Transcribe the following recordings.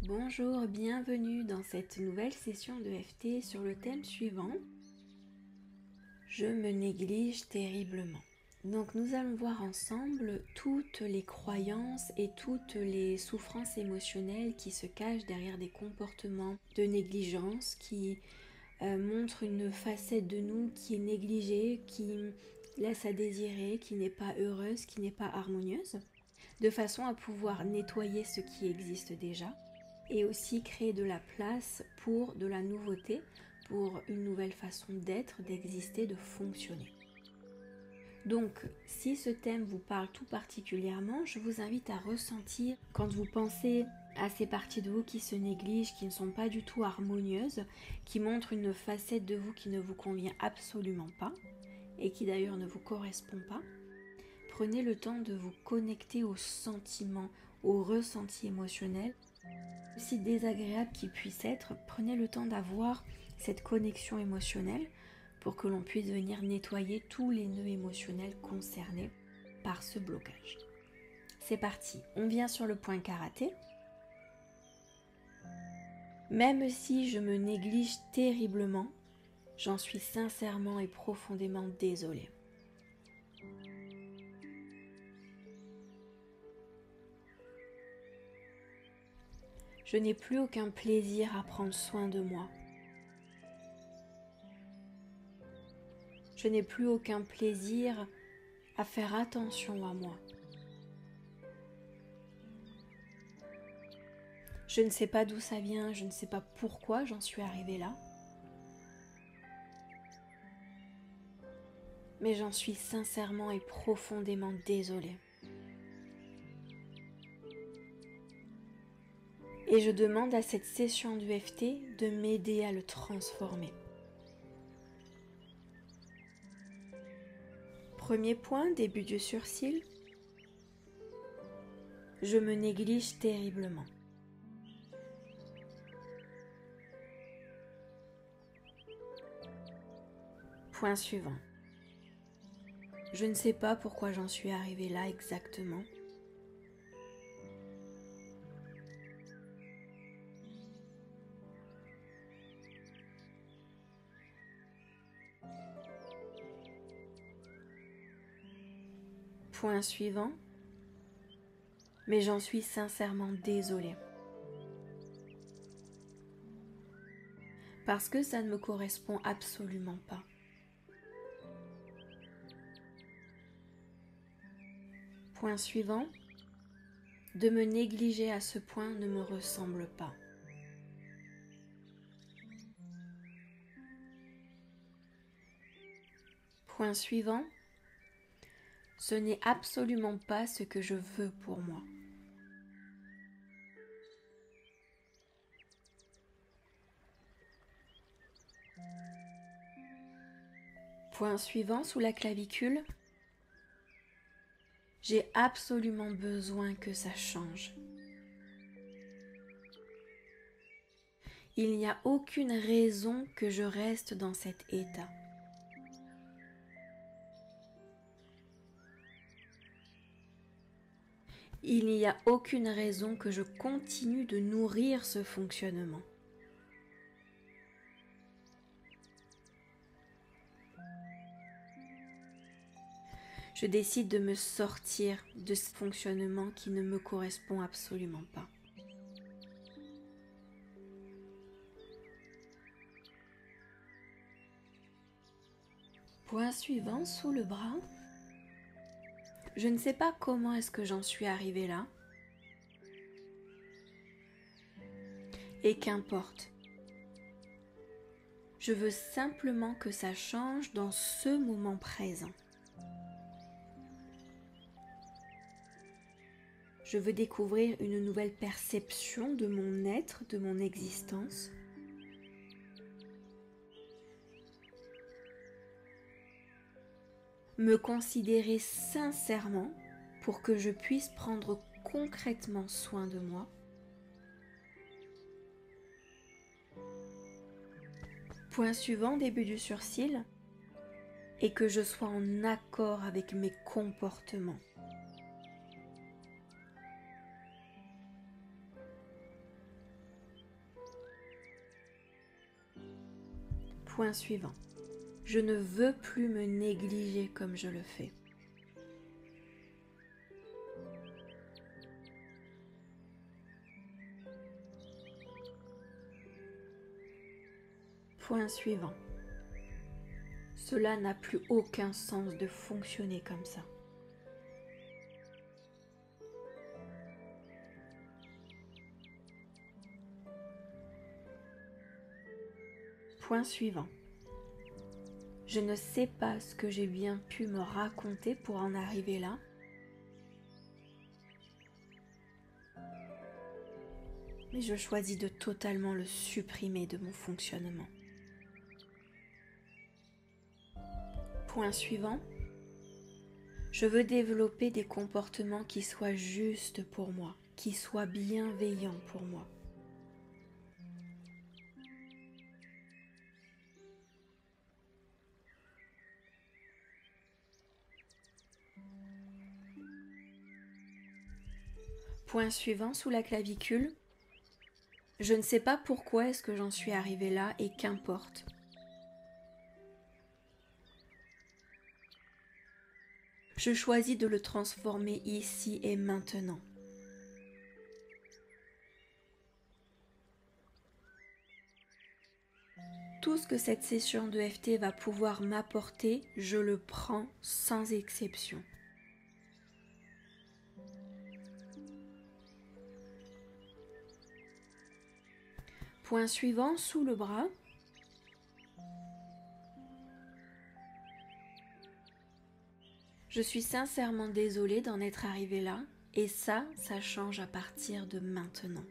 Bonjour, bienvenue dans cette nouvelle session de FT sur le thème suivant. Je me néglige terriblement. Donc nous allons voir ensemble toutes les croyances et toutes les souffrances émotionnelles qui se cachent derrière des comportements de négligence qui montrent une facette de nous qui est négligée, qui laisse à désirer, qui n'est pas heureuse, qui n'est pas harmonieuse, de façon à pouvoir nettoyer ce qui existe déjà et aussi créer de la place pour de la nouveauté, pour une nouvelle façon d'être, d'exister, de fonctionner. Donc, si ce thème vous parle tout particulièrement, je vous invite à ressentir quand vous pensez à ces parties de vous qui se négligent, qui ne sont pas du tout harmonieuses, qui montrent une facette de vous qui ne vous convient absolument pas et qui d'ailleurs ne vous correspond pas. Prenez le temps de vous connecter aux sentiments, aux ressentis émotionnels. Aussi désagréable qu'il puisse être, prenez le temps d'avoir cette connexion émotionnelle pour que l'on puisse venir nettoyer tous les nœuds émotionnels concernés par ce blocage. C'est parti, on vient sur le point karaté. Même si je me néglige terriblement, j'en suis sincèrement et profondément désolée. Je n'ai plus aucun plaisir à prendre soin de moi. Je n'ai plus aucun plaisir à faire attention à moi. Je ne sais pas d'où ça vient, je ne sais pas pourquoi j'en suis arrivée là. Mais j'en suis sincèrement et profondément désolée. Et je demande à cette session du FT de m'aider à le transformer. Premier point, début du sourcil. Je me néglige terriblement. Point suivant. Je ne sais pas pourquoi j'en suis arrivée là exactement. Point suivant. Mais j'en suis sincèrement désolée. Parce que ça ne me correspond absolument pas. Point suivant. De me négliger à ce point ne me ressemble pas. Point suivant. Ce n'est absolument pas ce que je veux pour moi. Point suivant, sous la clavicule. J'ai absolument besoin que ça change. Il n'y a aucune raison que je reste dans cet état. Il n'y a aucune raison que je continue de nourrir ce fonctionnement. Je décide de me sortir de ce fonctionnement qui ne me correspond absolument pas. Point suivant, sous le bras. Je ne sais pas comment est-ce que j'en suis arrivée là. Et qu'importe. Je veux simplement que ça change dans ce moment présent. Je veux découvrir une nouvelle perception de mon être, de mon existence. Me considérer sincèrement pour que je puisse prendre concrètement soin de moi. Point suivant, début du sourcil, et que je sois en accord avec mes comportements. Point suivant. Je ne veux plus me négliger comme je le fais. Point suivant. Cela n'a plus aucun sens de fonctionner comme ça. Point suivant. Je ne sais pas ce que j'ai bien pu me raconter pour en arriver là. Mais je choisis de totalement le supprimer de mon fonctionnement. Point suivant. Je veux développer des comportements qui soient justes pour moi, qui soient bienveillants pour moi. Point suivant sous la clavicule. Je ne sais pas pourquoi est-ce que j'en suis arrivée là et qu'importe. Je choisis de le transformer ici et maintenant. Tout ce que cette session de FT va pouvoir m'apporter, je le prends sans exception. Point suivant, sous le bras. Je suis sincèrement désolée d'en être arrivée là, et ça change à partir de maintenant.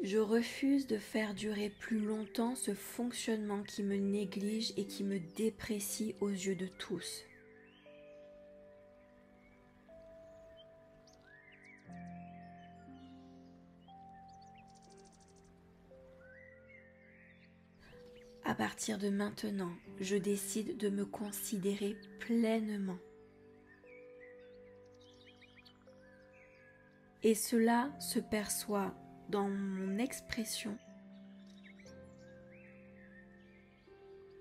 Je refuse de faire durer plus longtemps ce fonctionnement qui me néglige et qui me déprécie aux yeux de tous. À partir de maintenant, je décide de me considérer pleinement. Et cela se perçoit dans mon expression,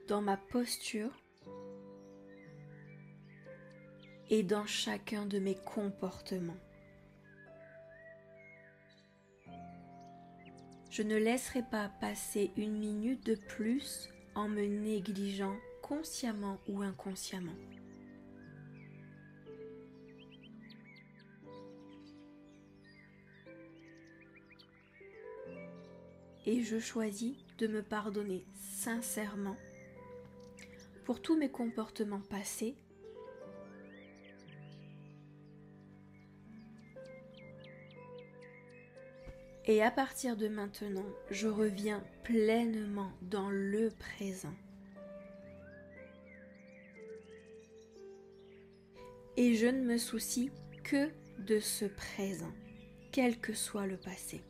dans ma posture et dans chacun de mes comportements. Je ne laisserai pas passer une minute de plus en me négligeant consciemment ou inconsciemment. Et je choisis de me pardonner sincèrement pour tous mes comportements passés et à partir de maintenant, je reviens pleinement dans le présent. Et je ne me soucie que de ce présent, quel que soit le passé.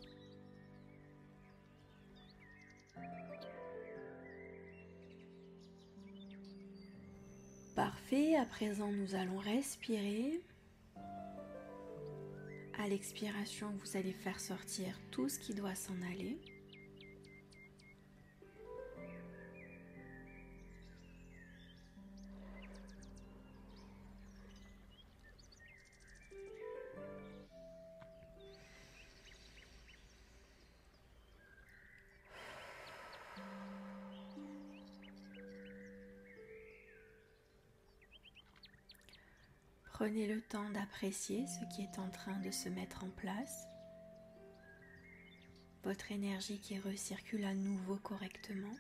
Parfait, à présent nous allons respirer. À l'expiration, vous allez faire sortir tout ce qui doit s'en aller. Prenez le temps d'apprécier ce qui est en train de se mettre en place. Votre énergie qui recircule à nouveau correctement.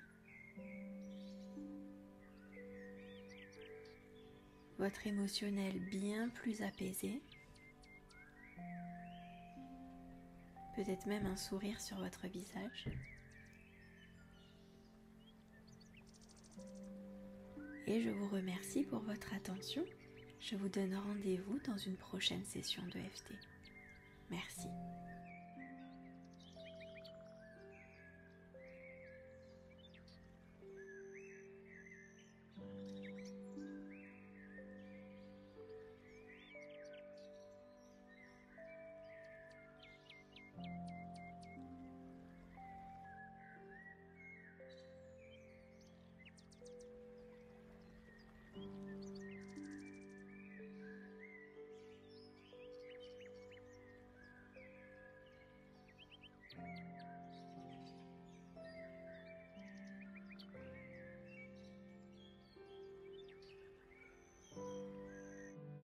Votre émotionnel bien plus apaisé. Peut-être même un sourire sur votre visage. Et je vous remercie pour votre attention. Je vous donne rendez-vous dans une prochaine session de FT.